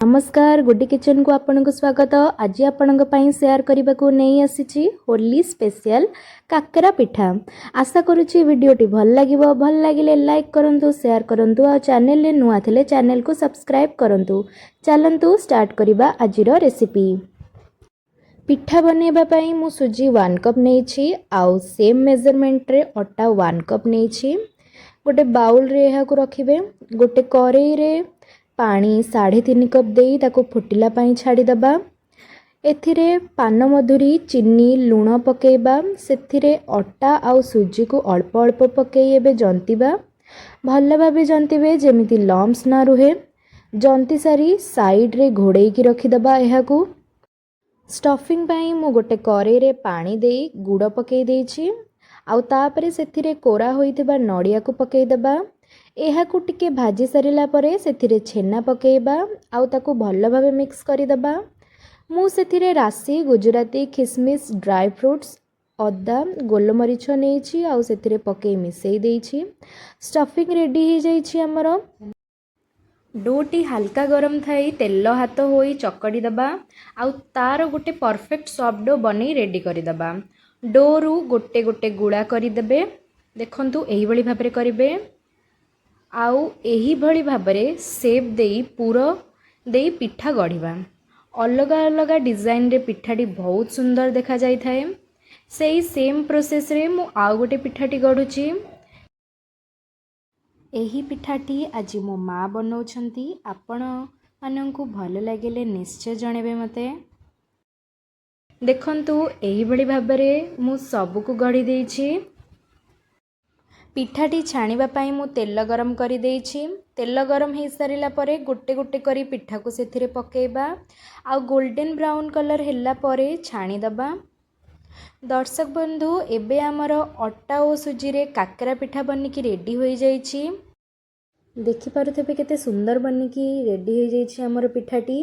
नमस्कार गुड्डी किचन को आपन को स्वागत। आज आपण शेयर करने को नहीं आसी होली स्पेशल काकरा पिठा। आशा करुच्ची वीडियोटी भल लगे लाइक करंतु शेयर करंतु आ चैनल रे नुआ थिले चैनल को सब्सक्राइब करंतु। चलंतु स्टार्ट करिबा आजिर रेसिपी। पिठा बनेबा पई मु सुजी 1 कप नेछि आउ सेम मेजरमेंट रे अटा 1 कप नेछि। गोटे बाउल रे एहा को रखिबे। गोटे करेई रे पानी 3.5 कप देई ताको फुटिला पाई छाड़ी दबा। एथिरे पान मधुरी चीनी लूण पकेबा। सेथिरे अटा आउ सुजी को अल्प अल्प पकेई एबे जंतीबा। भल भाबे जंतीबे जेमिति लम्स ना रुहे। जंती सारी साइड रे घोड़ेई की रखी दबा। एहा को स्टफिंग पाई मु गोटे करेई रे पानी देई गुड़ पकेई देछि आउ तापरे सेथिरे कोरा होइतिबा नडिया को पकेई दबा। एहा को टिके भाजी सारिला परे सेथिरे छेना पकेइबा आउ ताको भल भाबे मिक्स करि दबा। मु सेथिरे राशि गुजराती किशमिश ड्राई फ्रूट्स अदा गोलमरीच नेछि आउ सेथिरे पकेई मिसेई देछि। स्टफिंग रेडी हो जाइछि हमर। डोटी हल्का गरम थाई तेल हाथ होई चकड़ी दबा आउ तार गोटे परफेक्ट सॉफ्ट डो बनै रेडी करि दबा। डो रु गोटे गोटे गुळा करि देबे। देखंतु एही भली भाबरे करिवे आउ एही भली भाबरे शेप देई पूरा देई पिठा गढ़िबा। अलग अलग डिजाइन रे पिठाटी बहुत सुंदर देखा जाई थाए। सेही सेम प्रोसेस रे मु आउ गोटे पिठाटी गढ़ुची। एही पिठाटी आज मो माँ बनौछंती। आपण माननकु भल लागेले निश्चय जणेबे मते। देखंतु एही भली भाबरे मु सब को गढ़ी देइछि। पिठाटी छाणीबा पाई मु तेल गरम करि देइछि। तेल गरम हो सारिला परे गोटे गोटे करी पिठा को सेथिरे पकेइबा आउ गोल्डन ब्राउन कलर हैला परे छाणी दबा। दर्शक बंधु एबे हमर अटा और सुजी रे काकरा पिठा बनिकी रेडी हो जाइछि। देखि पारुथबे केते सुंदर बनिकी रेडी हो जाइछि हमर पिठाटी।